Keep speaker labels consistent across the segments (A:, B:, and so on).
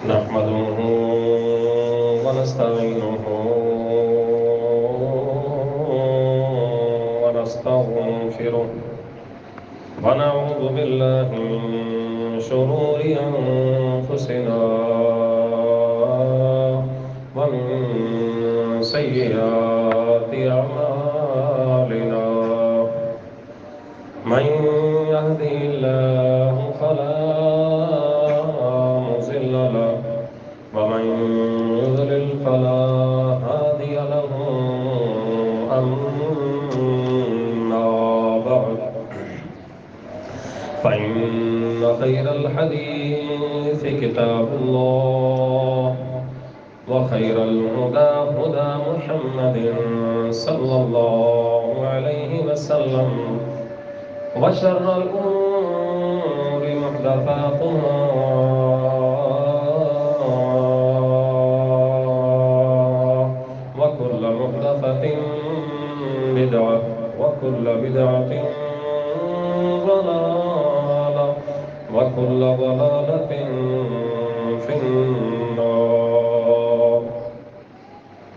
A: نحمده ونستعينه ونستغفره ونعوذ بالله من شرور أنفسنا ومن سيئات أعمالنا من يهده الله فلا مضل له ومن يضلل فلا هادي له أما بعد فإن خير الحديث كتاب الله وخير الهدى هدى محمد صلى الله عليه وسلم وشر الأمور محدثاتها وكل محدثة بدعة وكل بدعة ضلالة وكل ضلالة في النار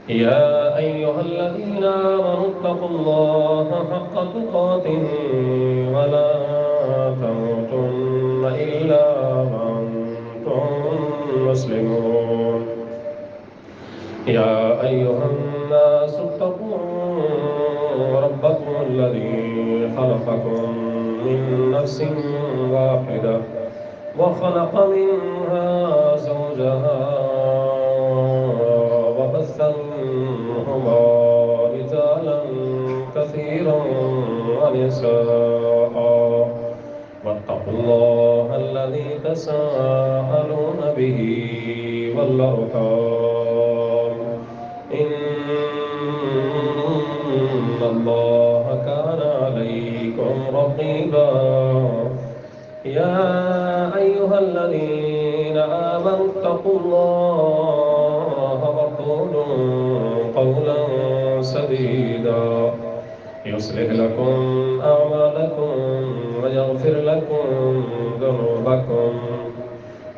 A: يا أيها الذين آمنوا اتقوا الله حق تقاته ولا تموتن إلا وأنتم مسلمون يا أيها الناس اتقوا ربكم الذي خلقكم من نفس واحدة وخلق منها زوجها وبث منهما رجالا كثيرا ونساء واتقوا الله الذي تساءلون به والأرحام إن الله كان عليكم رقيبا يا أيها الذين آمنوا اتقوا الله وقولوا قولا سديدا يصلح لكم أعمالكم ويغفر لكم ذنوبكم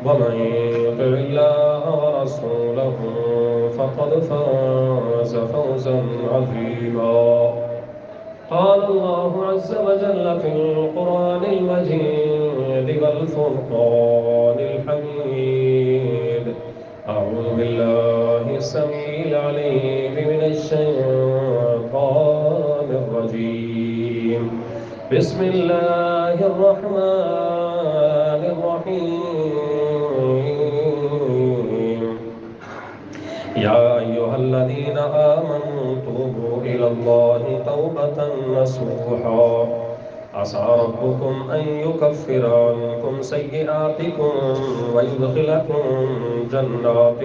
A: ومن يطع الله ورسوله فقد فاز فوزا عظيما قال الله عز وجل في القرآن المجيد والفرقان الحميد أعوذ بالله السميع العليم من الشيطان الرجيم بسم الله الرحمن الرحيم يا أيها الذين آمنوا توبوا إلى الله توبة نصوحا عسى ربكم أن يكفر عنكم سيئاتكم ويدخلكم جنات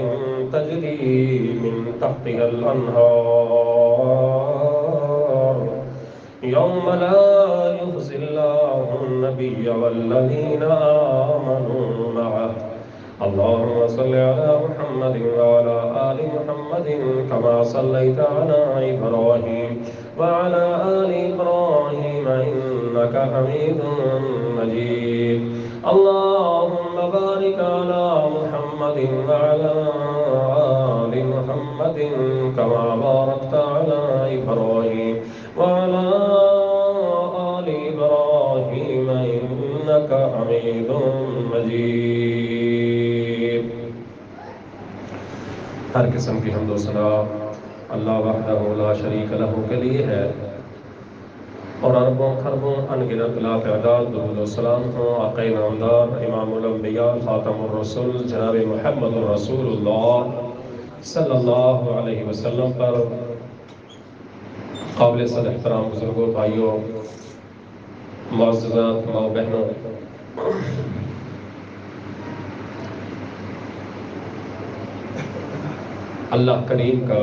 A: تجري من تحتها الأنهار يوم لا يخزي الله النبي والذين آمنوا معه اللهم صل على محمد وعلى آل محمد كما صليت على إبراهيم وعلى آل إبراهيم إنك حميد مجيد اللهم بارك على محمد وعلى آل محمد كما باركت على إبراهيم وعلى آل إبراهيم إنك حميد مجيد ہر قسم کی حمد و ثنا اللہ وحدہ لا شریک لہ کے لیے ہے اور اربوں خربوں انگنت لا تعداد درود و سلام ہوں آقا نامدار امام الانبیاء خاتم الرسول جناب محمد رسول اللہ صلی اللہ علیہ وسلم پر قابل صد احترام بزرگوں بھائیوں معززات ماں بہنوں اللہ کریم کا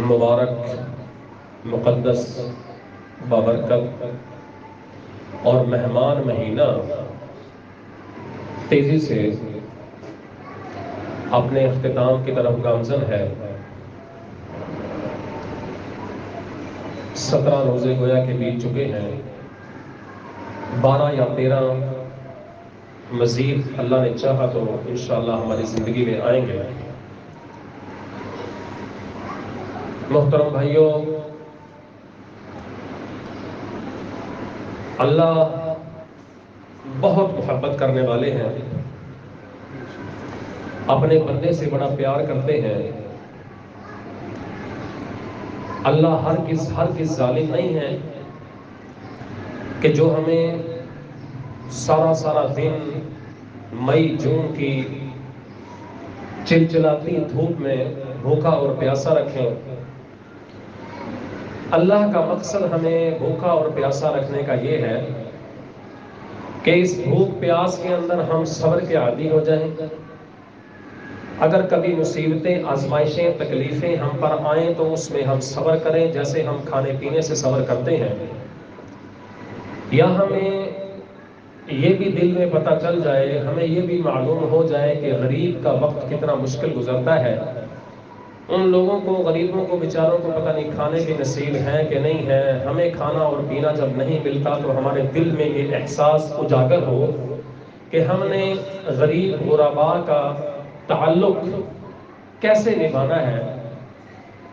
A: مبارک مقدس بابرکت اور مہمان مہینہ تیزی سے اپنے اختتام کی طرف گامزن ہے 17 روزے گویا کے بیت چکے ہیں 12 یا 13 مزید اللہ نے چاہا تو انشاءاللہ ہماری زندگی میں آئیں گے۔ محترم بھائیوں، اللہ بہت محبت کرنے والے ہیں، اپنے بندے سے بڑا پیار کرتے ہیں۔ اللہ ہرگز ظالم نہیں ہے کہ جو ہمیں سارا دن مئی جون کی چلچلاتی دھوپ میں بھوکا اور پیاسا رکھیں۔ اللہ کا مقصد ہمیں بھوکا اور پیاسا رکھنے کا یہ ہے کہ اس بھوک پیاس کے اندر ہم صبر کے عادی ہو جائیں۔ اگر کبھی مصیبتیں، آزمائشیں، تکلیفیں ہم پر آئیں تو اس میں ہم صبر کریں جیسے ہم کھانے پینے سے صبر کرتے ہیں۔ یا ہمیں یہ بھی دل میں پتہ چل جائے، ہمیں یہ بھی معلوم ہو جائے کہ غریب کا وقت کتنا مشکل گزرتا ہے۔ ان لوگوں کو، غریبوں کو، بیچاروں کو پتہ نہیں کھانے کے نصیب ہیں کہ نہیں ہے۔ ہمیں کھانا اور پینا جب نہیں ملتا تو ہمارے دل میں یہ احساس اجاگر ہو کہ ہم نے غریب غرباء کا تعلق کیسے نبھانا ہے،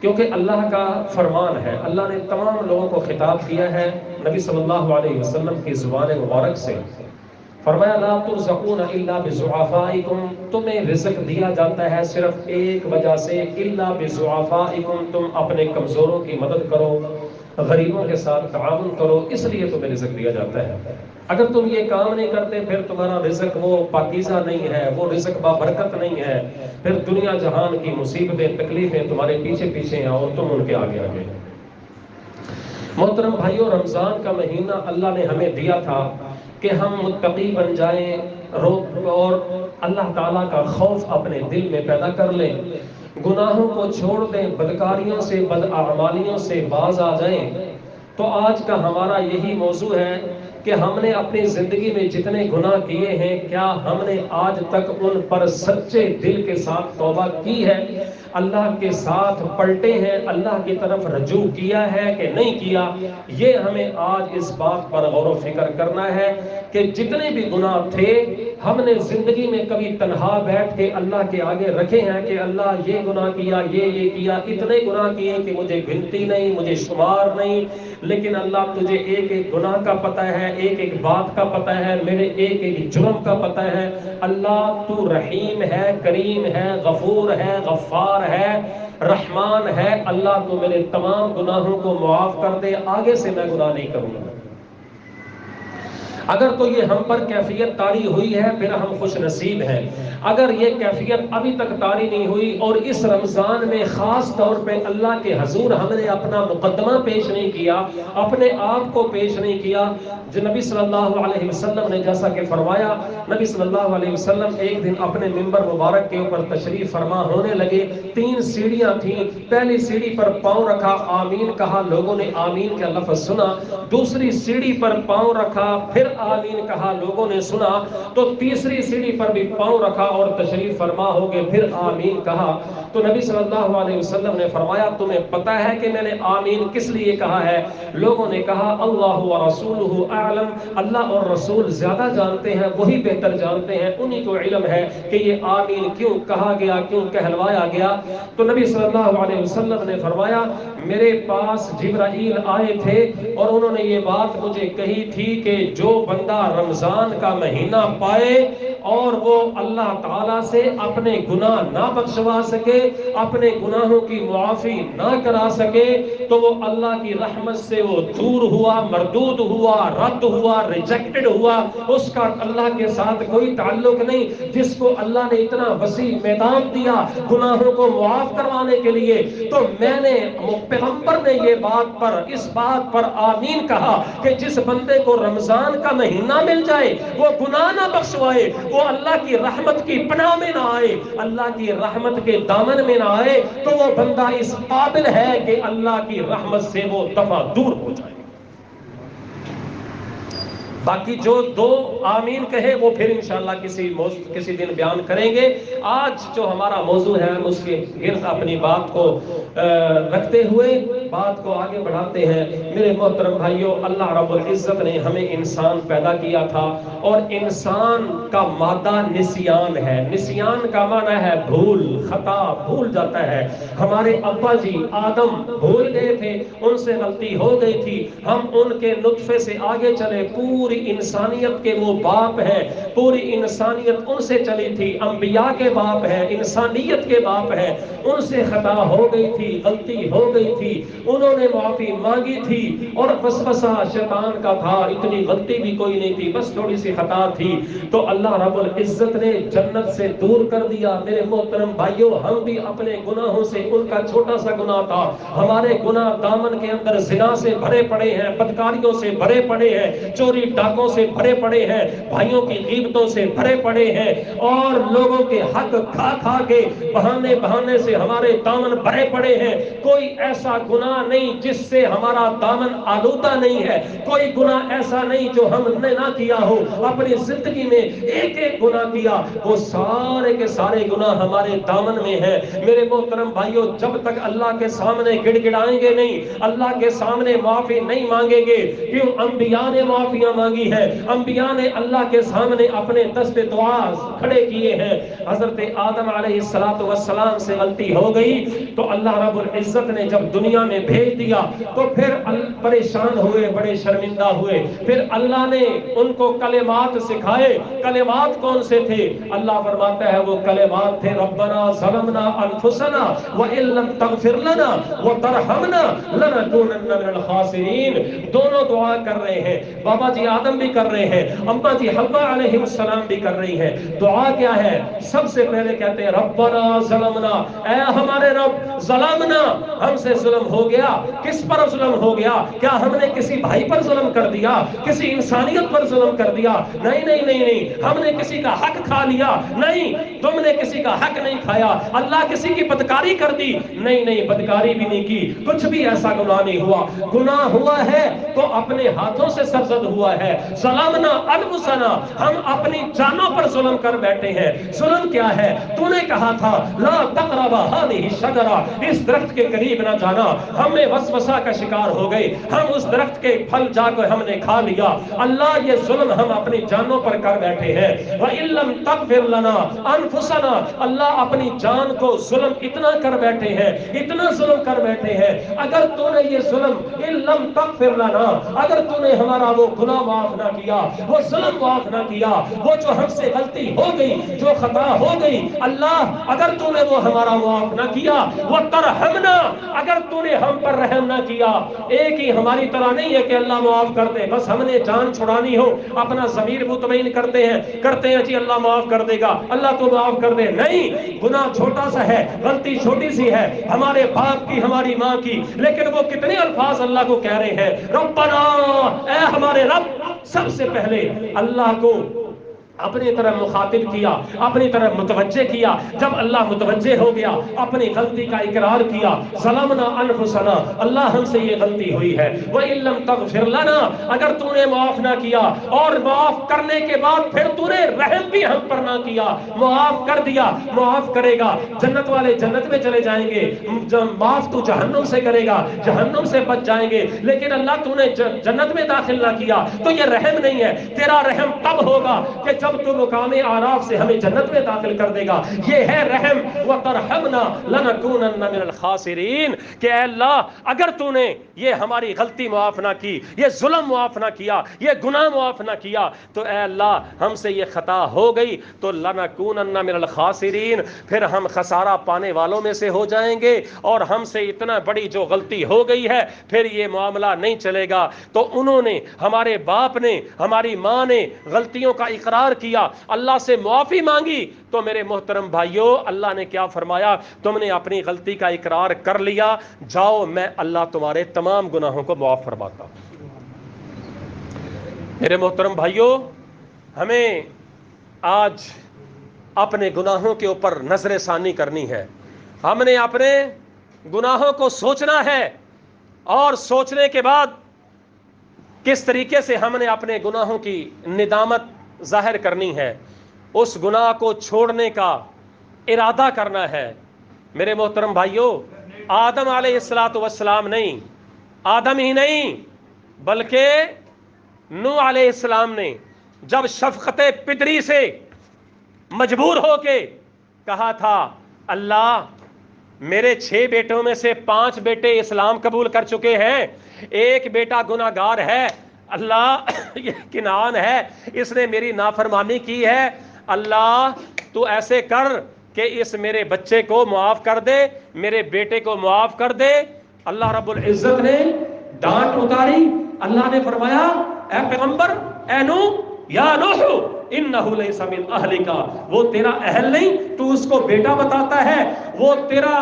A: کیونکہ اللہ کا فرمان ہے۔ اللہ نے تمام لوگوں کو خطاب کیا ہے نبی صلی اللہ علیہ وسلم کی زبان مبارک سے، فرمایا لا ترزقون الا بضعفائکم، تمہیں رزق دیا جاتا ہے صرف ایک وجہ سے، الا بضعفائکم، تم اپنے کمزوروں کی مدد کرو، غریبوں کے ساتھ تعاون کرو، اس لیے تمہیں رزق دیا جاتا ہے۔ اگر تم یہ کام نہیں کرتے پھر تمہارا رزق وہ پاکیزہ نہیں ہے، وہ رزق بابرکت نہیں ہے، پھر دنیا جہان کی مصیبتیں، تکلیفیں تمہارے پیچھے پیچھے ہیں اور تم ان کے آگے آگے۔ محترم بھائیوں، رمضان کا مہینہ اللہ نے ہمیں دیا تھا کہ ہم متقی بن جائیں اور اللہ تعالیٰ کا خوف اپنے دل میں پیدا کر لیں، گناہوں کو چھوڑ دیں، بدکاریوں سے، بداعمالیوں سے باز آ جائیں۔ تو آج کا ہمارا یہی موضوع ہے کہ ہم نے اپنی زندگی میں جتنے گناہ کیے ہیں، کیا ہم نے آج تک ان پر سچے دل کے ساتھ توبہ کی ہے، اللہ کے ساتھ پلٹے ہیں، اللہ کی طرف رجوع کیا ہے کہ نہیں کیا؟ یہ ہمیں آج اس بات پر غور و فکر کرنا ہے کہ جتنے بھی گناہ تھے ہم نے زندگی میں کبھی تنہا بیٹھ کے اللہ کے آگے رکھے ہیں کہ اللہ یہ گناہ کیا، یہ کیا، اتنے گناہ کیے کہ مجھے گنتی نہیں، مجھے شمار نہیں، لیکن اللہ تجھے ایک ایک گناہ کا پتہ ہے، ایک ایک بات کا پتہ ہے، میرے ایک ایک جرم کا پتہ ہے۔ اللہ تو رحیم ہے، کریم ہے، غفور ہے، غفار ہے، رحمان ہے۔ اللہ تو میرے تمام گناہوں کو معاف کر دے، آگے سے میں گناہ نہیں کروں گا۔ اگر تو یہ ہم پر کیفیت طاری ہوئی ہے پھر ہم خوش نصیب ہیں۔ اگر یہ کیفیت ابھی تک طاری نہیں ہوئی اور اس رمضان میں خاص طور پہ اللہ کے حضور ہم نے اپنا مقدمہ پیش نہیں کیا، اپنے آپ کو پیش نہیں کیا، جو نبی صلی اللہ علیہ وسلم نے جیسا کہ فرمایا، نبی صلی اللہ علیہ وسلم ایک دن اپنے منبر مبارک کے اوپر تشریف فرما ہونے لگے، 3 سیڑھیاں تھیں، پہلی سیڑھی پر پاؤں رکھا، آمین کہا، لوگوں نے آمین کا لفظ سنا، دوسری سیڑھی پر پاؤں رکھا، پھر آمین کہا، لوگوں نے سنا، تو تیسری سیڑھی پر بھی پاؤں رکھا اور تشریف فرما ہو گئے، پھر آمین کہا۔ تو نبی صلی اللہ علیہ وسلم نے فرمایا تمہیں پتہ ہے کہ میں نے آمین کس لیے کہا ہے؟ لوگوں نے کہا اللہ ورسولہ اعلم، اللہ اور رسول زیادہ جانتے ہیں، وہی بہتر جانتے ہیں، انہی کو علم ہے کہ یہ آمین کیوں کہا گیا، کیوں کہلوایا گیا۔ تو نبی صلی اللہ علیہ وسلم نے فرمایا میرے پاس جبرائیل آئے تھے اور انہوں نے یہ بات مجھے کہی تھی کہ جو بندہ رمضان کا مہینہ پائے اور وہ اللہ تعالیٰ سے اپنے گناہ نہ بخشوا سکے، اپنے گناہوں کی معافی نہ کرا سکے، تو وہ اللہ کی رحمت سے وہ دور ہوا، مردود ہوا، رد ہوا، ریجیکٹڈ ہوا، اس کا اللہ کے ساتھ کوئی تعلق نہیں۔ جس کو اللہ نے اتنا وسیع میدان دیا گناہوں کو معاف کروانے کے لیے، تو میں نے پیغمبر نے یہ بات پر، اس بات پر آمین کہا کہ جس بندے کو رمضان کا مہینہ مل جائے، وہ گناہ نہ بخشوائے، وہ اللہ کی رحمت کی پناہ میں نہ آئے، اللہ کی رحمت کے دامن میں نہ آئے، تو وہ بندہ اس قابل ہے کہ اللہ کی رحمت سے وہ دفع دور ہو جائے۔ باقی جو دو آمین کہے وہ پھر انشاءاللہ کسی دن بیان کریں گے۔ آج جو ہمارا موضوع ہے اس کے گرد اپنی بات کو رکھتے ہوئے بات کو آگے بڑھاتے ہیں۔ میرے محترم بھائیوں، اللہ رب العزت نے ہمیں انسان پیدا کیا تھا، اور انسان کا مادہ نسیان ہے۔ نسیان کا معنی ہے بھول، خطا، بھول جاتا ہے۔ ہمارے ابا جی آدم بھول گئے تھے، ان سے غلطی ہو گئی تھی، ہم ان کے نطفے سے آگے چلے، پوری انسانیت کے وہ باپ ہیں، پوری انسانیت ان سے چلی تھی، انبیاء کے باپ ہیں، انسانیت کے باپ ہیں، ان سے خطا ہو گئی تھی، غلطی ہو گئی تھی، انہوں نے معافی مانگی تھی، اور وسوسہ شیطان کا تھا، اتنی غلطی بھی کوئی نہیں تھی، بس تھوڑی سی خطا تھی، تو اللہ رب العزت نے جنت سے دور کر دیا۔ میرے محترم بھائیوں، ہم بھی اپنے گناہوں سے، ان کا چھوٹا سا گناہ تھا، ہمارے گناہ دامن کے اندر زنا سے بھرے پڑے ہیں، بدکاریوں سے بھرے پڑے ہیں، چوری ڈاکوں سے بھرے پڑے ہیں، بھائیوں کی غیبتوں سے بھرے پڑے ہیں، اور لوگوں کے حق کھا کھا کے بہانے سے ہمارے دامن بھرے پڑے ہیں۔ کوئی ایسا گناہ نہیں جس سے ہمارا دامن آلودہ نہیں ہے، کوئی گناہ ایسا نہیں جو ہم نے نہ کیا ہو، اپنی زندگی میں ایک ایک گناہ کیا، وہ سارے کے سارے گناہ ہمارے دامن میں ہیں۔ میرے محترم بھائیوں، جب تک اللہ کے سامنے گڑ گڑائیں گے نہیں، اللہ کے سامنے معافی نہیں مانگیں گے، کیوں؟ انبیاء نے معافیاں مانگی ہے، انبیاء نے اللہ کے سامنے اپنے دست دعا کھڑے کیے ہیں۔ حضرت آدم علیہ السلام سے غلطی ہو گئی تو اللہ رب العزت نے جب دنیا میں بھیج دیا تو پھر پریشان ہوئے، بڑے شرمندہ ہوئے، پھر اللہ نے ان کو کلمات سکھائے۔ کلمات کون سے تھے؟ اللہ فرماتا ہے وہ کلمات تھے ربنا ظلمنا انفسنا وان لم تغفر لنا وترحمنا لنکونن من الخاسرین۔ دونوں دعا کر رہے ہیں، بابا جی آدم بھی کر رہے ہیں، اماں جی حوا علیہ السلام بھی کر رہی ہیں۔ دعا کیا ہے؟ سب سے پہلے کہتے ہیں ربنا ظلمنا، اے ہمارے رب، ظلمنا، ہم سے ظلم ہو گیا۔ کس پر ظلم ہو گیا؟ کیا ہم نے کسی بھائی پر ظلم کر دیا؟ کسی انسانیت پر ظلم کر دیا؟ نہیں نہیں نہیں نہیں، ہم نے کسی کا حق کھا لیا؟ نہیں، تم نے کسی کا حق نہیں کھایا۔ اللہ کسی کی بدکاری کر دی؟ نہیں نہیں، بدکاری بھی نہیں کی، کچھ بھی ایسا گناہ نہیں ہوا۔ گناہ ہوا ہے تو اپنے ہاتھوں سے سرزد ہوا ہے۔ ظلمنا انفسنا، ہم اپنی جانوں پر ظلم کر بیٹھے ہیں۔ ظلم کیا ہے؟ تو نے کہا تھا لا تقربا هذه الشجرة، اس درخت کے قریب نہ جانا، ہم نے وسوسہ کا شکار ہو گئے، ہم اس درخت کے پھل جا کر ہم نے کھا لیا۔ اللہ یہ ظلم ہم اپنی جانوں پر کر بیٹھے ہیں۔ وَإِن لَّمْ تَغْفِرْ لَنَا أَنفُسَنَا، اللہ اپنی جان کو ظلم اتنا کر بیٹھے ہیں، اتنا ظلم کر بیٹھے ہیں، اگر تو نے یہ ظلم إِن لَّمْ تَغْفِرْ لَنَا، اگر تو نے ہمارا وہ گناہ معاف نہ کیا، وہ ظلم معاف نہ کیا، وہ جو ہم سے غلطی ہو گئی، جو خطا ہو گئی، اللہ اگر تو نے وہ ہمارا معاف نہ کیا، وہ ترحمنا، اگر تو نے ہم پر رحم نہ کیا۔ ایک ہی ہماری طرح نہیں ہے کہ اللہ معاف کر دے، بس ہم نے جان چھڑانی ہو اپنا ضمیر مطمئن کرتے ہیں جی اللہ معاف کر دے گا، اللہ تو معاف کر دے۔ نہیں، گناہ چھوٹا سا ہے، غلطی چھوٹی سی ہے، ہمارے باپ کی، ہماری ماں کی، لیکن وہ کتنے الفاظ اللہ کو کہہ رہے ہیں ربنا، اے ہمارے رب۔ سب سے پہلے اللہ کو اپنی طرف مخاطب کیا، اپنی طرف متوجہ کیا۔ جب اللہ متوجہ ہو گیا، اپنی غلطی کا اقرار کیا، ظلمنا انفسنا، اللہ ہم سے یہ غلطی ہوئی ہے۔ وَإِن لَّمْ تَغْفِرْ لَنَا، اگر تو نے معاف نہ کیا، اور معاف کرنے کے بعد پھر تو نے رحم بھی ہم پر نہ کیا، معاف کر دیا، معاف کرے گا، جنت والے جنت میں چلے جائیں گے، معاف تو جہنم سے کرے گا، جہنم سے بچ جائیں گے، لیکن اللہ تو نے جنت میں داخل نہ کیا تو یہ رحم نہیں ہے۔ تیرا رحم تب ہوگا کہ جب تو مقام اعراف سے ہمیں جنت میں داخل کر دے گا، یہ ہے رحم۔ وَتَرْحَمْنَا لَنَكُونَنَّ مِنَ الْخَاسِرِينَ، کہ اے اللہ اگر تو نے یہ ہماری غلطی معاف نہ کی، یہ ظلم معاف نہ کیا، یہ گناہ معاف نہ کیا، تو اے اللہ ہم سے یہ خطا ہو گئی تو لَنَكُونَنَّ مِنَ الْخَاسِرِينَ، پھر ہم خسارہ پانے والوں میں سے ہو جائیں گے، اور ہم سے اتنا بڑی جو غلطی ہو گئی ہے پھر یہ معاملہ نہیں چلے گا۔ تو انہوں نے، ہمارے باپ نے، ہماری ماں نے غلطیوں کا اقرار کیا، اللہ سے معافی مانگی، تو میرے محترم بھائیوں اللہ نے کیا فرمایا؟ تم نے اپنی غلطی کا اقرار کر لیا، جاؤ میں اللہ تمہارے تمام گناہوں کو معاف فرماتا ہوں۔ میرے محترم بھائیوں، ہمیں آج اپنے گناہوں کے اوپر نظر ثانی کرنی ہے، ہم نے اپنے گناہوں کو سوچنا ہے، اور سوچنے کے بعد کس طریقے سے ہم نے اپنے گناہوں کی ندامت ظاہر کرنی ہے، اس گناہ کو چھوڑنے کا ارادہ کرنا ہے۔ میرے محترم بھائیوں، آدم علیہ السلام نہیں، آدم ہی نہیں بلکہ نوح علیہ السلام نے جب شفقت پدری سے مجبور ہو کے کہا تھا، اللہ میرے 6 بیٹوں میں سے 5 بیٹے اسلام قبول کر چکے ہیں، ایک بیٹا گناہ گار ہے، اللہ یہ کنعان ہے، اس نے میری نافرمانی کی ہے، اللہ تو ایسے کر کہ اس میرے بچے کو معاف کر دے، میرے بیٹے کو معاف کر دے۔ اللہ رب العزت نے ڈانٹ اتاری، اللہ نے فرمایا اے پیغمبر، اے نوح، یا نوح انہ لیس من اہلک، وہ تیرا اہل نہیں، تو اس کو بیٹا بتاتا ہے، وہ تیرا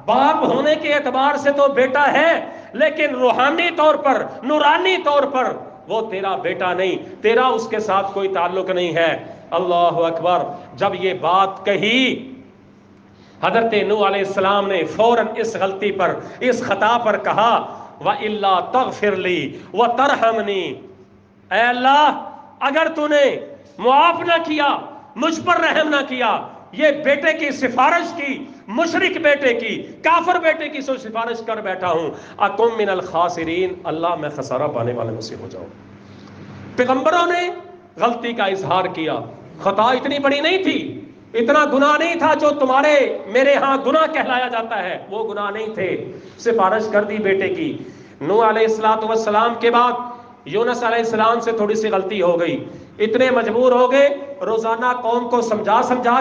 A: باپ ہونے کے اعتبار سے تو بیٹا ہے، لیکن روحانی طور پر، نورانی طور پر وہ تیرا بیٹا نہیں، تیرا اس کے ساتھ کوئی تعلق نہیں ہے۔ اللہ اکبر۔ جب یہ بات کہی، حضرت نوح علیہ السلام نے فوراً اس غلطی پر، اس خطا پر کہا وَإِلَّا تَغْفِرْ لِي وَتَرْحَمْنِي، اے اللہ اگر تو نے معاف نہ کیا، مجھ پر رحم نہ کیا، یہ بیٹے کی سفارش کی، مشرک بیٹے کی، کافر بیٹے کی سفارش کر بیٹھا ہوں، اکم من الخاسرین، اللہ میں خسارہ پانے والے میں سے ہو جاؤں۔ پیغمبروں نے غلطی کا اظہار کیا، خطا اتنی بڑی نہیں تھی، اتنا گناہ نہیں تھا جو تمہارے میرے ہاں گناہ کہلایا جاتا ہے، وہ گناہ نہیں تھے، سفارش کر دی بیٹے کی۔ نوح علیہ السلام کے بعد یونس علیہ السلام سے تھوڑی سی غلطی ہو گئی، اتنے مجبور ہو گئے، روزانہ قوم کو سمجھا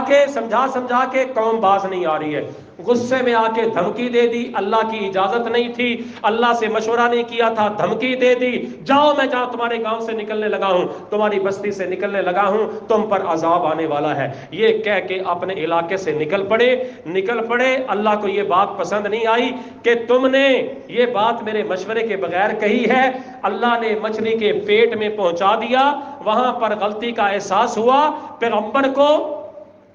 A: کے قوم باز نہیں آ رہی ہے، غصے میں آ کے دھمکی دے دی، اللہ کی اجازت نہیں تھی، اللہ سے مشورہ نہیں کیا تھا، دھمکی دے دی، جاؤ میں جہاں تمہارے گاؤں سے نکلنے لگا ہوں، تمہاری بستی سے نکلنے لگا ہوں، تم پر عذاب آنے والا ہے، یہ کہہ کے اپنے علاقے سے نکل پڑے۔ اللہ کو یہ بات پسند نہیں آئی کہ تم نے یہ بات میرے مشورے کے بغیر کہی ہے، اللہ نے مچھلی کے پیٹ میں پہنچا دیا، وہاں پر غلطی کا احساس ہوا، پیغمبر کو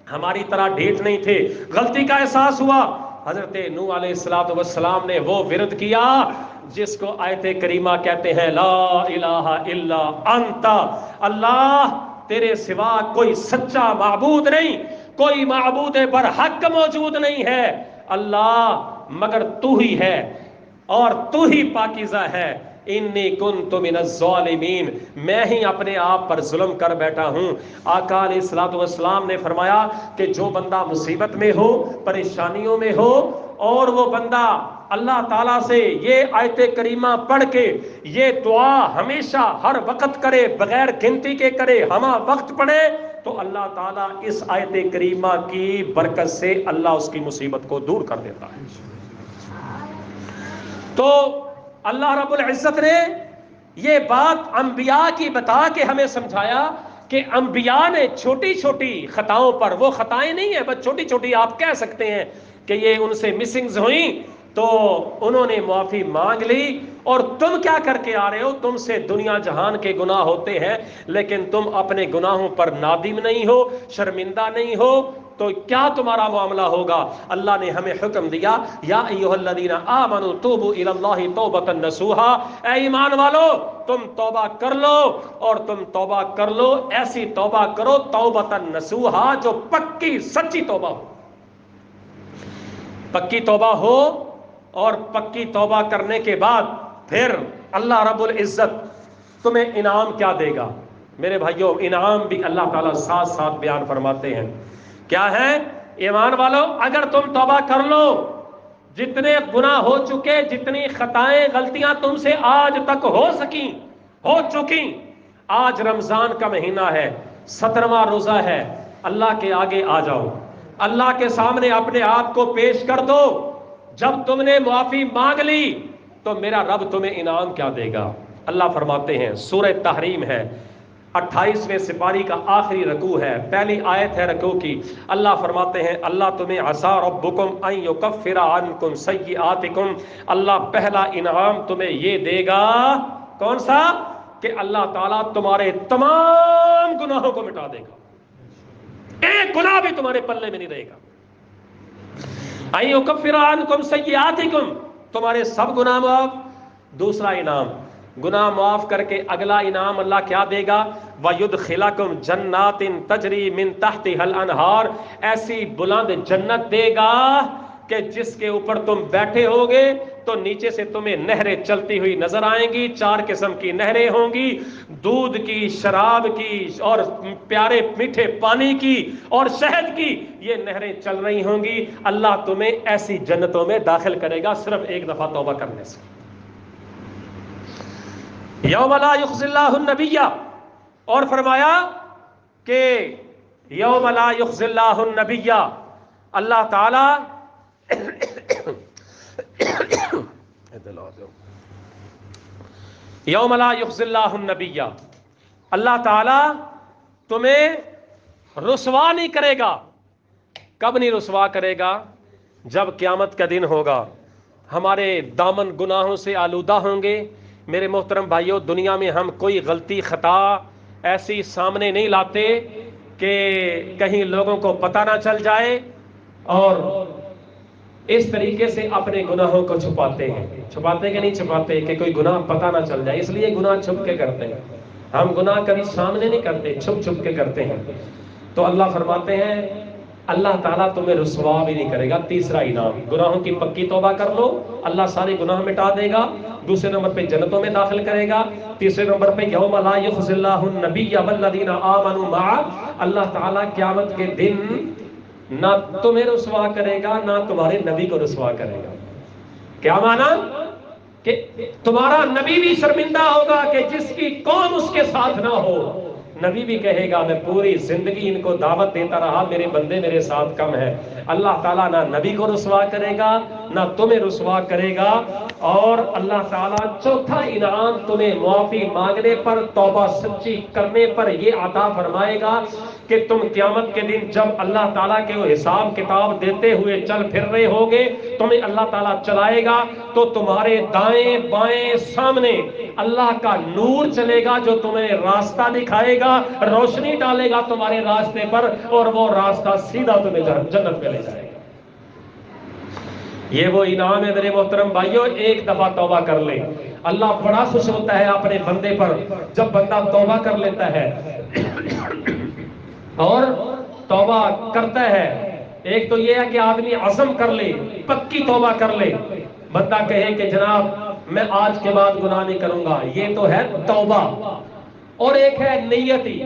A: ہماری طرح ڈھیٹ نہیں تھے، غلطی کا احساس ہوا، حضرت نوح علیہ السلام نے وہ ورد کیا جس کو آیت کریمہ کہتے ہیں، لا الہ الا انت، اللہ تیرے سوا کوئی سچا معبود نہیں، کوئی معبود برحق موجود نہیں ہے اللہ مگر تو ہی ہے، اور تو ہی پاکیزہ ہے، انی کنت من الظالمین، میں ہی اپنے آپ پر ظلم کر بیٹھا ہوں۔ آقا علیہ السلام نے فرمایا کہ جو بندہ مصیبت میں ہو، پریشانیوں میں ہو، اور وہ بندہ اللہ تعالیٰ سے یہ آیت کریمہ پڑھ کے یہ دعا ہمیشہ ہر وقت کرے، بغیر گنتی کے کرے، ہمہ وقت پڑھے، تو اللہ تعالیٰ اس آیت کریمہ کی برکت سے اللہ اس کی مصیبت کو دور کر دیتا ہے۔ تو اللہ رب العزت نے یہ بات انبیاء کی بتا کے ہمیں سمجھایا کہ انبیاء نے چھوٹی چھوٹی خطاؤں پر، وہ خطائیں نہیں ہیں بس چھوٹی چھوٹی آپ کہہ سکتے ہیں کہ یہ ان سے مسنگز ہوئیں، تو انہوں نے معافی مانگ لی، اور تم کیا کر کے آ رہے ہو؟ تم سے دنیا جہان کے گناہ ہوتے ہیں، لیکن تم اپنے گناہوں پر نادم نہیں ہو، شرمندہ نہیں ہو، تو کیا تمہارا معاملہ ہوگا؟ اللہ نے ہمیں حکم دیا، یا ایھا الذین آمنوا توبوا الی اللہ توبۃ نصوحا، اے ایمان والو تم توبہ کر لو، اور تم توبہ کر لو، ایسی توبہ کرو توبۃ نصوحا جو پکی سچی توبہ ہو۔ پکی توبہ ہو، اور پکی توبہ کرنے کے بعد پھر اللہ رب العزت تمہیں انعام کیا دے گا؟ میرے بھائیوں، انعام بھی اللہ تعالیٰ ساتھ ساتھ بیان فرماتے ہیں، کیا ہے؟ ایمان والو اگر تم توبہ کر لو، جتنے گناہ ہو چکے، جتنی خطائیں غلطیاں تم سے آج تک ہو چکی، آج رمضان کا مہینہ ہے، 17واں روزہ ہے، اللہ کے آگے آ جاؤ، اللہ کے سامنے اپنے آپ کو پیش کر دو، جب تم نے معافی مانگ لی تو میرا رب تمہیں انعام کیا دے گا؟ اللہ فرماتے ہیں، سورہ تحریم ہے، 28ویں سپاری کا آخری رکوع ہے، پہلی آیت ہے رکوع کی، اللہ فرماتے ہیں، اللہ تمہیں عسیٰ ربکم ان یکفر عنکم سیئاتکم، اللہ پہلا انعام تمہیں یہ دے گا، کون سا؟ کہ اللہ تعالیٰ تمہارے تمام گناہوں کو مٹا دے گا، ایک گناہ بھی تمہارے پلے میں نہیں رہے گا۔ ان یکفر عنکم سیئاتکم، تمہارے سب گناہ معاف۔ دوسرا انعام، گناہ معاف کر کے اگلا انعام اللہ کیا دے گا؟ وَيُدْخِلَكُمْ جَنَّاتٍ تَجْرِي مِن تَحْتِهَا الْأَنْهَارُ، ایسی بلند جنت دے گا کہ جس کے اوپر تم بیٹھے ہوگے تو نیچے سے تمہیں نہریں چلتی ہوئی نظر آئیں گی. 4 قسم کی نہریں ہوں گی، دودھ کی، شراب کی اور پیارے میٹھے پانی کی اور شہد کی. یہ نہریں چل رہی ہوں گی. اللہ تمہیں ایسی جنتوں میں داخل کرے گا صرف ایک دفعہ توبہ کرنے سے. یوم لا یخزی اللہ النبی، اور فرمایا کہ یوم لا یخزی اللہ النبی، اللہ تعالی یوم لا یخزی اللہ النبی، اللہ تعالی تمہیں رسوا نہیں کرے گا. کب نہیں رسوا کرے گا؟ جب قیامت کا دن ہوگا، ہمارے دامن گناہوں سے آلودہ ہوں گے. میرے محترم بھائیوں، دنیا میں ہم کوئی غلطی خطا ایسی سامنے نہیں لاتے کہ کہیں لوگوں کو پتہ نہ چل جائے، اور اس طریقے سے اپنے گناہوں کو چھپاتے ہیں. چھپاتے کہ نہیں چھپاتے کہ کوئی گناہ پتہ نہ چل جائے، اس لیے گناہ چھپ کے کرتے ہیں. ہم گناہ کبھی سامنے نہیں کرتے، چھپ چھپ کے کرتے ہیں. تو اللہ فرماتے ہیں اللہ تعالیٰ تمہیں رسوا بھی نہیں کرے گا. تیسرا انعام، گناہوں کی پکی توبہ کر لو، اللہ سارے گناہ مٹا دے گا. دوسرے نمبر پہ جنتوں میں داخل کرے گا. تیسرے نمبر پہ یوم لا یخزی اللہ النبی والذین آمنوا معہ، اللہ تعالیٰ قیامت کے دن نہ تمہیں رسوا کرے گا نہ تمہارے نبی کو رسوا کرے گا. کیا معنی؟ کہ تمہارا نبی بھی شرمندہ ہوگا کہ جس کی قوم اس کے ساتھ نہ ہو. نبی بھی کہے گا میں پوری زندگی ان کو دعوت دیتا رہا، میرے بندے میرے ساتھ کم ہے. اللہ تعالیٰ نہ نبی کو رسوا کرے گا نہ تمہیں رسوا کرے گا. اور اللہ تعالیٰ چوتھا انعام تمہیں معافی مانگنے پر، توبہ سچی کرنے پر یہ عطا فرمائے گا کہ تم قیامت کے دن جب اللہ تعالیٰ کے وہ حساب کتاب دیتے ہوئے چل پھر رہے ہوگے، تمہیں اللہ تعالیٰ چلائے گا تو تمہارے دائیں بائیں سامنے اللہ کا نور چلے گا جو تمہیں راستہ دکھائے گا، روشنی ڈالے گا تمہارے راستے پر، اور وہ راستہ سیدھا تمہیں جنت میں لے جائے گا. یہ وہ انعام ہے میرے محترم بھائیوں. ایک دفعہ توبہ کر لے، اللہ بڑا خوش ہوتا ہے اپنے بندے پر جب بندہ توبہ کر لیتا ہے اور توبہ کرتا ہے. ایک تو یہ ہے کہ آدمی عزم کر لے، پکی توبہ کر لے، بندہ کہے کہ جناب میں آج کے بعد گناہ نہیں کروں گا، یہ تو ہے توبہ. اور ایک ہے نیتی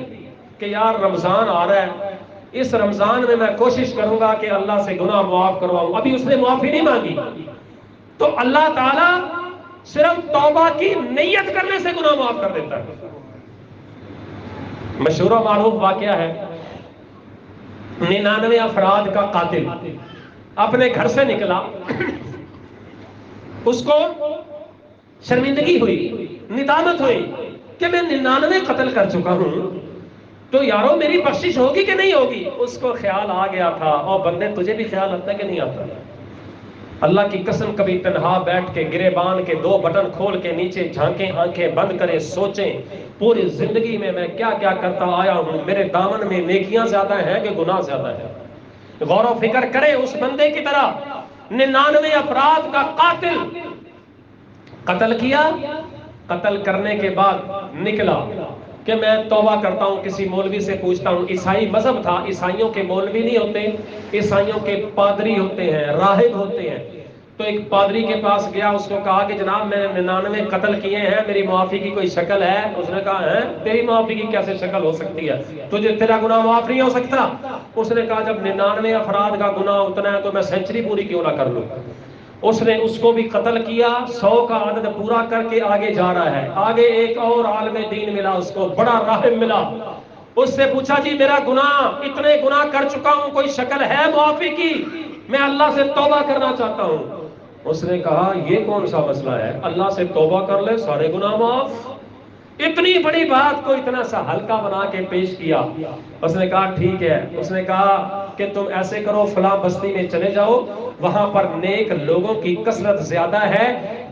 A: کہ یار رمضان آ رہا ہے، اس رمضان میں کوشش کروں گا کہ اللہ سے گناہ معاف کرواؤں. ابھی اس نے معافی نہیں مانگی تو اللہ تعالیٰ صرف توبہ کی نیت کرنے سے گناہ معاف کر دیتا ہے. مشہور و معروف واقعہ ہے، 99 افراد کا قاتل اپنے گھر سے نکلا، اس کو شرمندگی ہوئی، ندامت ہوئی کہ میں 99 قتل کر چکا ہوں، تو یارو میری بخشش ہوگی کہ نہیں ہوگی. اس کو خیال آ گیا تھا، اور بندے تجھے بھی خیال آتا ہے کہ نہیں آتا؟ اللہ کی قسم کبھی تنہا بیٹھ کے گریبان کے 2 بٹن کھول کے نیچے جھانکیں، آنکھیں بند کرے، سوچیں پوری زندگی میں میں کیا کیا کرتا آیا ہوں، میرے دامن میں نیکیاں زیادہ ہیں کہ گناہ زیادہ ہے. غور و فکر کرے اس بندے کی طرح. 99 افراد کا قاتل قتل کیا، قتل کرنے کے بعد نکلا کہ میں توبہ کرتا ہوں، کسی مولوی سے پوچھتا ہوں. عیسائی مذہب تھا، عیسائیوں کے مولوی نہیں ہوتے، عیسائیوں کے پادری ہوتے ہیں، راہب ہوتے ہیں. تو ایک پادری کے پاس گیا، اس کو کہا کہ جناب میں نے 99 قتل کیے ہیں، میری معافی کی کوئی شکل ہے؟ اس نے کہا ہے تیری معافی کی کیسے شکل ہو سکتی ہے، تجھے تیرا گناہ معاف نہیں ہو سکتا. اس نے کہا جب 99 افراد کا گناہ اتنا ہے تو میں سینچری پوری کیوں نہ کر لوں. اس نے اس کو بھی قتل کیا، 100 کا عدد پورا کر کے آگے جا رہا ہے. آگے ایک اور عالم دین ملا، اس کو بڑا راہب ملا. اس سے پوچھا جی میرا گناہ، اتنے گناہ کر چکا ہوں، کوئی شکل ہے معافی کی؟ میں اللہ سے توبہ کرنا چاہتا ہوں. اس نے کہا یہ کون سا مسئلہ ہے، اللہ سے توبہ کر لے سارے گناہ معاف. اتنی بڑی بات کو اتنا سا ہلکا بنا کے پیش کیا. اس نے کہا ٹھیک ہے. اس نے کہا کہ تم ایسے کرو، فلاں بستی میں چلے جاؤ، وہاں پر نیک لوگوں کی کثرت زیادہ ہے،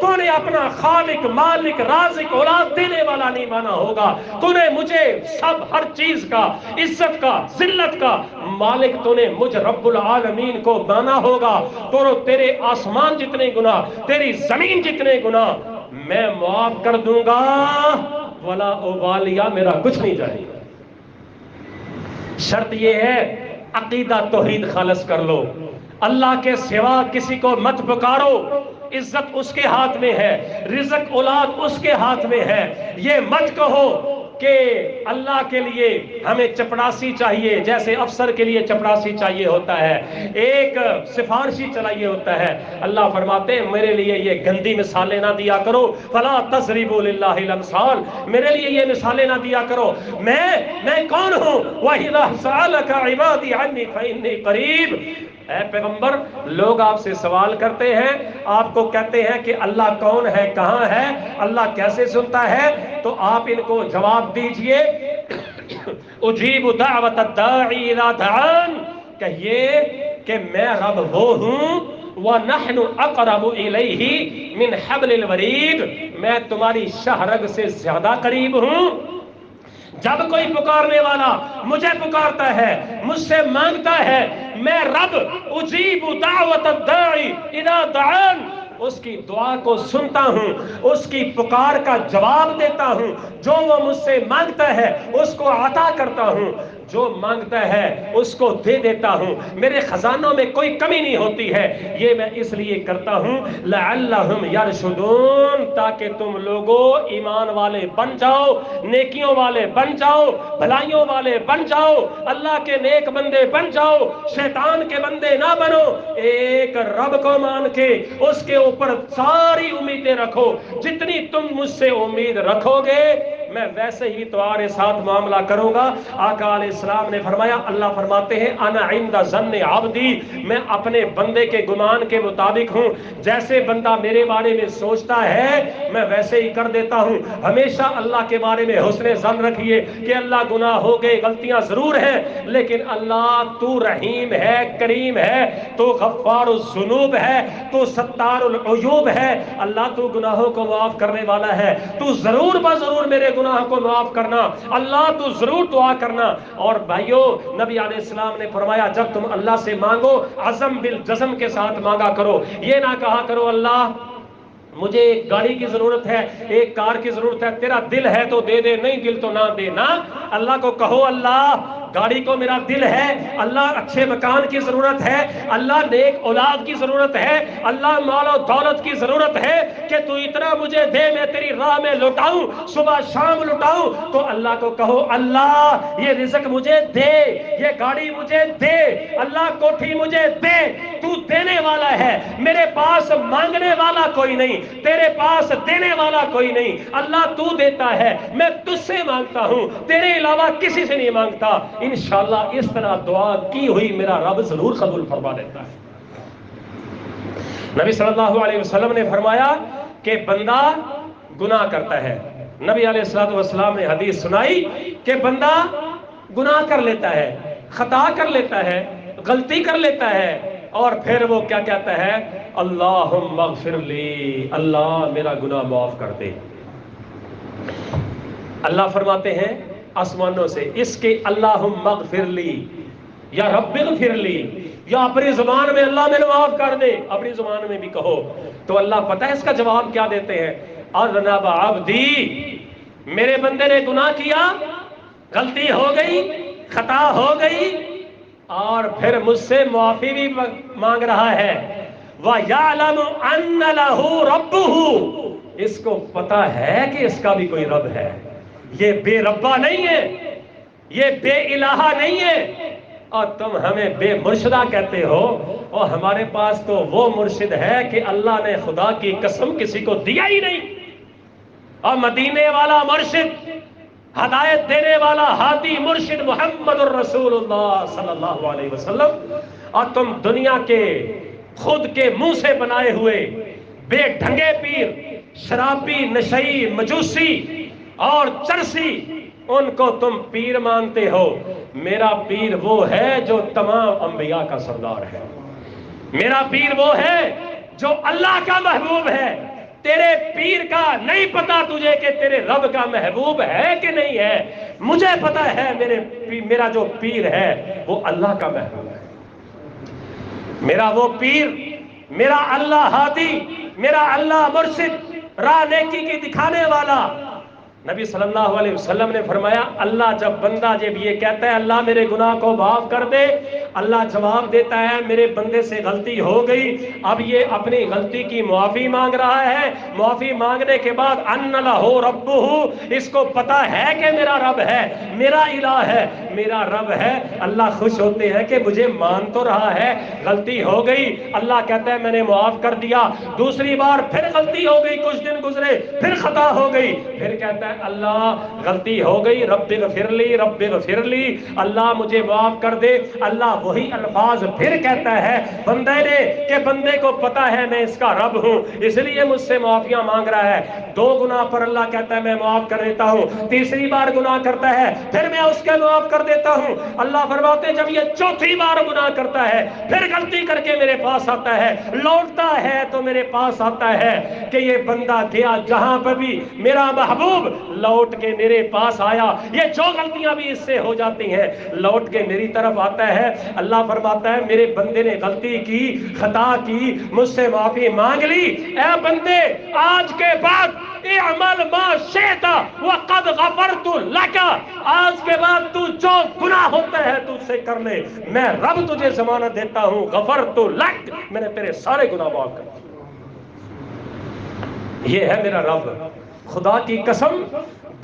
A: تو نے اپنا خالق مالک رازق اولاد دینے والا نہیں مانا ہوگا، تو نے مجھے سب ہر چیز کا عزت کا ذلت کا مالک تو نے مجھ رب العالمین کو مانا ہوگا، تو تیرے آسمان جتنے گناہ تیری زمین جتنے گناہ میں معاف کر دوں گا، ولا ابالیا میرا کچھ نہیں جائے گا۔ شرط یہ ہے عقیدہ توحید خالص کر لو، اللہ کے سوا کسی کو مت پکارو، عزت اس کے ہاتھ میں ہے، رزق اولاد اس کے ہاتھ میں ہے۔ یہ مت کہو کہ اللہ کے لیے ہمیں چپڑاسی چاہیے، جیسے افسر کے لیے چپڑاسی چاہیے ہوتا ہے، ایک سفارشی چاہیے ہوتا ہے۔ اللہ فرماتے ہیں میرے لیے یہ گندی مثالیں نہ دیا کرو، فلا تضربوا للہ الامثال، میرے لیے یہ مثالیں نہ دیا کرو۔ میں کون ہوں؟ وَإِذَا سَأَلَكَ عِبَادِي عَنِّي فَإِنِّي قَرِيبٌ۔ اے پیغمبر، لوگ آپ سے سوال کرتے ہیں، آپ کو کہتے ہیں کہ اللہ کون ہے، کہاں ہے، اللہ کیسے سنتا ہے، تو آپ ان کو جواب دیجئے اجیب دعوت الداعی اذا دعان، کہیے کہ میں رب وہ ہوں، وَنَحْنُ أَقْرَبُ إِلَيْهِ مِنْ حَبْلِ الْوَرِيدِ، میں تمہاری شہرگ سے زیادہ قریب ہوں۔ جب کوئی پکارنے والا مجھے پکارتا ہے، مجھ سے مانگتا ہے، میں رب اجیب دعوت الداعی اذا دعان، اس کی دعا کو سنتا ہوں، اس کی پکار کا جواب دیتا ہوں، جو وہ مجھ سے مانگتا ہے اس کو عطا کرتا ہوں، جو مانگتا ہے اس کو دے دیتا ہوں، میرے خزانوں میں کوئی کمی نہیں ہوتی ہے۔ یہ میں اس لیے کرتا ہوں لعلہم یرشدون، تاکہ تم لوگوں ایمان والے بن جاؤ، نیکیوں والے بن جاؤ، بھلائیوں والے بن جاؤ، اللہ کے نیک بندے بن جاؤ، شیطان کے بندے نہ بنو، ایک رب کو مان کے اس کے اوپر ساری امیدیں رکھو، جتنی تم مجھ سے امید رکھو گے میں ویسے ہی تمہارے ساتھ معاملہ کروں گا۔ آقا علیہ السلام نے فرمایا، اللہ فرماتے ہیں انا عند ظن عبدی، میں اپنے بندے کے گمان کے مطابق ہوں، جیسے بندہ میرے بارے میں سوچتا ہے میں ویسے ہی کر دیتا ہوں۔ ہمیشہ اللہ کے بارے میں حسن ظن رکھیے کہ اللہ گناہ ہو گئے، غلطیاں ضرور ہیں، لیکن اللہ تو رحیم ہے، کریم ہے، تو غفار الذنوب ہے، تو ستار العیوب ہے، اللہ تو گناہوں کو معاف کرنے والا ہے، تو ضرور بضرور میرے گناہ کو معاف کرنا، اللہ تو ضرور دعا کرنا۔ اور بھائیو، نبی علیہ السلام نے فرمایا جب تم اللہ سے مانگو عزم بالجزم کے ساتھ مانگا کرو، یہ نہ کہا کرو اللہ مجھے ایک گاڑی کی ضرورت ہے، ایک کار کی ضرورت ہے، تیرا دل ہے تو دے دے، نہیں دل تو نہ دے۔ نا، اللہ کو کہو اللہ گاڑی کو میرا دل ہے، اللہ اچھے مکان کی ضرورت ہے، اللہ نیک اولاد کی ضرورت ہے، اللہ مال و دولت کی ضرورت ہے کہ تو اتنا مجھے دے، میں تیری راہ میں لٹاؤں، صبح شام لٹاؤں۔ تو اللہ کو کہو اللہ یہ رزق مجھے دے، یہ گاڑی مجھے دے، اللہ کوٹھی مجھے دے، تو دینے والا ہے، میرے پاس مانگنے والا کوئی نہیں، تیرے پاس دینے والا کوئی نہیں، اللہ تو دیتا ہے، میں تجھ سے مانگتا ہوں، تیرے علاوہ کسی سے نہیں مانگتا۔ انشاءاللہ اس طرح دعا کی ہوئی میرا رب ضرور قبول فرما لیتا ہے۔ نبی صلی اللہ علیہ وسلم نے فرمایا کہ بندہ گناہ کرتا ہے، نبی علیہ السلام نے حدیث سنائی کہ بندہ گناہ کر لیتا ہے، خطا کر لیتا ہے، غلطی کر لیتا ہے، اور پھر وہ کیا کہتا ہے؟ اللہم اغفر لی، اللہ میرا گناہ معاف کر دے۔ اللہ فرماتے ہیں آسمانوں سے اس کے اللہم اغفر لی یا رب اغفر لی، یا اپنی زبان میں اللہ میرے معاف کر دے، اپنی زبان میں بھی کہو، تو اللہ پتہ ہے اس کا جواب کیا دیتے ہیں؟ اذنب عبدی، میرے بندے نے گناہ کیا، غلطی ہو گئی، خطا ہو گئی، اور پھر مجھ سے معافی بھی مانگ رہا ہے، وَيَعْلَمُ أَنَّ لَهُ رَبُّهُ، اس کو پتہ ہے کہ اس کا بھی کوئی رب ہے، یہ بے ربا نہیں ہے، یہ بے الہہ نہیں ہے، اور تم ہمیں بے مرشدہ کہتے ہو، اور ہمارے پاس تو وہ مرشد ہے کہ اللہ نے خدا کی قسم کسی کو دیا ہی نہیں، اور مدینے والا مرشد، ہدایت دینے والا ہادی مرشد محمد الرسول اللہ صلی اللہ علیہ وسلم، اور تم دنیا کے خود کے منہ سے بنائے ہوئے بے ڈھنگے پیر، شرابی، نشئی، مجوسی اور چرسی، ان کو تم پیر مانتے ہو۔ میرا پیر وہ ہے جو تمام انبیاء کا سردار ہے، میرا پیر وہ ہے جو اللہ کا محبوب ہے، تیرے پیر کا نہیں پتا تجھے کہ تیرے رب کا محبوب ہے کہ نہیں ہے، مجھے پتا ہے میرا جو پیر ہے وہ اللہ کا محبوب ہے، میرا وہ پیر، میرا اللہ ہادی، میرا اللہ مرشد، راہ نیکی کی دکھانے والا۔ نبی صلی اللہ علیہ وسلم نے فرمایا اللہ جب بندہ جب یہ کہتا ہے اللہ میرے گناہ کو معاف کر دے، اللہ جواب دیتا ہے میرے بندے سے غلطی ہو گئی، اب یہ اپنی غلطی کی معافی مانگ رہا ہے، معافی مانگنے کے بعد ان لہ ربہ، اس کو پتا ہے کہ میرا رب ہے، میرا الہ ہے، میرا رب ہے، اللہ خوش ہوتے ہیں کہ مجھے مان تو رہا ہے، غلطی ہو گئی، اللہ کہتا ہے میں نے معاف کر دیا، دوسری بار پھر غلطی ہو گئی، کچھ دن گزرے پھر خطا ہو گئی، پھر کہتا ہے اللہ غلطی ہو گئی، رب اغفر لی، رب اغفر لی، اللہ مجھے معاف کر دے، اللہ وہی الفاظ پھر کہتا ہے بندے نے کہ بندے کو پتا ہے میں اس کا رب ہوں اس لیے مجھ سے معافیاں مانگ رہا ہے، دو گناہ پر اللہ کہتا ہے میں معاف کر دیتا ہوں، تیسری بار گناہ کرتا ہے پھر میں اس کے معاف کر دیتا ہوں، اللہ فرماتے ہیں جب یہ چوتھی بار گناہ کرتا ہے پھر غلطی کر کے میرے پاس آتا ہے، لوٹتا ہے تو میرے پاس آتا ہے کہ یہ بندہ گیا جہاں پر بھی میرا محبوب لوٹ کے میرے پاس آیا، یہ جو غلطیاں بھی اس سے ہو جاتی ہیں لوٹ کے میری طرف آتا ہے، اللہ فرماتا ہے میرے بندے نے غلطی کی، خطا کی، مجھ سے معافی مانگ لی، اے بندے آج کے بعد اعمل ما شئت وقد غفرت لک، آج کے بعد تو جو گناہ ہوتا ہے تو اسے کر لے، میں رب تجھے ضمانت دیتا ہوں غفرت لک، میں نے تیرے سارے گناہ معاف کر دیے، یہ ہے میرا رب۔ خدا کی قسم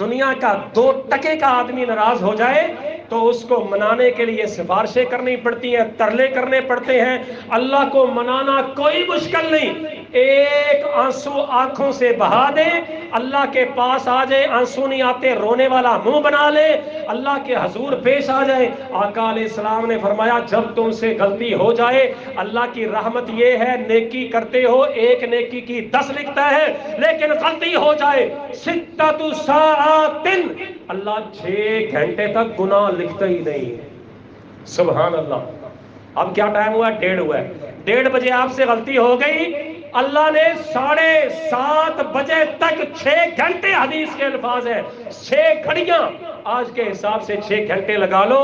A: دنیا کا 2% کا آدمی ناراض ہو جائے تو اس کو منانے کے لیے سفارشیں کرنی پڑتی ہیں، ترلے کرنے پڑتے ہیں، اللہ کو منانا کوئی مشکل نہیں، ایک آنسو آنکھوں سے بہا دے، اللہ کے پاس آ جائے، آنسو نہیں آتے رونے والا منہ بنا لے، اللہ کے حضور پیش آ جائے، آقا علیہ السلام نے فرمایا جب تم سے غلطی ہو جائے اللہ کی رحمت یہ ہے نیکی کرتے ہو ایک نیکی کی 10 لکھتا ہے، لیکن غلطی ہو جائے 6 ساعات اللہ 6 گھنٹے تک گناہ لکھتا ہی نہیں، سبحان اللہ۔ اب کیا ٹائم ہوا ہے؟ 1:30 ہوا ہے، 1:30 بجے آپ سے غلطی ہو گئی، اللہ نے 7:30 بجے تک 6 گھنٹے، حدیث کے الفاظ ہے 6 گھڑیاں، آج کے حساب سے 6 گھنٹے لگا لو،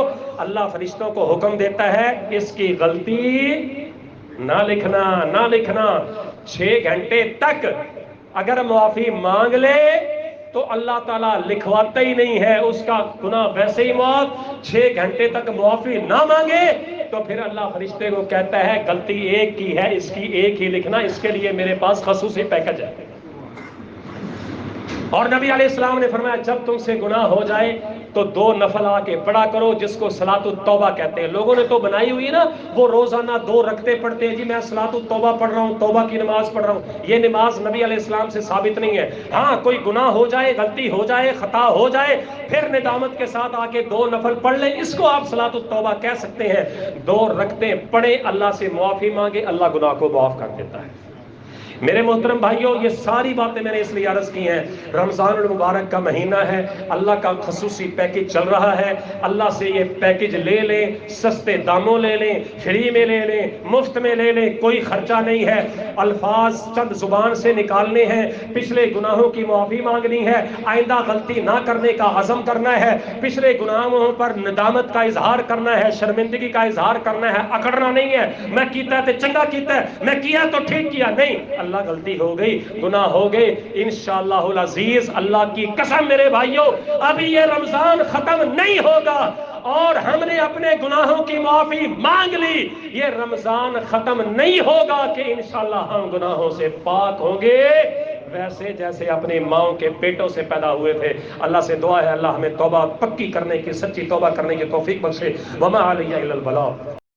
A: اللہ فرشتوں کو حکم دیتا ہے اس کی غلطی نہ لکھنا نہ لکھنا، 6 گھنٹے تک اگر معافی مانگ لے تو اللہ تعالیٰ لکھواتا ہی نہیں ہے، اس کا گناہ ویسے ہی معاف، 6 گھنٹے تک معافی نہ مانگے تو پھر اللہ فرشتے کو کہتا ہے غلطی ایک کی ہے، اس کی ایک ہی لکھنا، اس کے لیے میرے پاس خصوصی پیکج ہے۔ اور نبی علیہ السلام نے فرمایا جب تم سے گناہ ہو جائے تو 2 نفل آ کے پڑھا کرو جس کو صلاۃ التوبہ کہتے ہیں، لوگوں نے تو بنائی ہوئی نا، وہ روزانہ 2 رکعتیں پڑھتے ہیں، جی میں صلاۃ التوبہ پڑھ رہا ہوں، توبہ کی نماز پڑھ رہا ہوں، یہ نماز نبی علیہ السلام سے ثابت نہیں ہے، ہاں کوئی گناہ ہو جائے، غلطی ہو جائے، خطا ہو جائے، پھر ندامت کے ساتھ آ کے 2 نفل پڑھ لیں، اس کو آپ صلاۃ التوبہ کہہ سکتے ہیں، 2 رکعتیں پڑھیں، اللہ سے معافی مانگے، اللہ گناہ کو معاف کر دیتا ہے۔ میرے محترم بھائیوں یہ ساری باتیں میں نے اس لیے عرض کی ہیں، رمضان المبارک کا مہینہ ہے، اللہ کا خصوصی پیکج چل رہا ہے، اللہ سے یہ پیکج لے لیں، سستے داموں لے لیں، فری میں لے لیں، مفت میں لے لیں، کوئی خرچہ نہیں ہے، الفاظ چند زبان سے نکالنے ہیں، پچھلے گناہوں کی معافی مانگنی ہے، آئندہ غلطی نہ کرنے کا عزم کرنا ہے، پچھلے گناہوں پر ندامت کا اظہار کرنا ہے، شرمندگی کا اظہار کرنا ہے، اکڑنا نہیں ہے، میں کیتا ہے تو چنگا کیتا ہے، میں کیا تو ٹھیک کیا نہیں، اللہ غلطی ہو گئی، گناہ ہو گئے، انشاءاللہ العزیز اللہ کی قسم میرے بھائیوں ابھی یہ رمضان ختم نہیں ہوگا اور ہم نے اپنے گناہوں کی معافی مانگ لی، یہ رمضان ختم نہیں ہوگا کہ انشاءاللہ ہم گناہوں سے پاک ہوں گے ویسے جیسے اپنی ماں کے پیٹوں سے پیدا ہوئے تھے۔ اللہ سے دعا ہے اللہ ہمیں توبہ پکی کرنے کی، سچی توبہ کرنے کی توفیق بخشے۔ وما علیہ الا البلاغ۔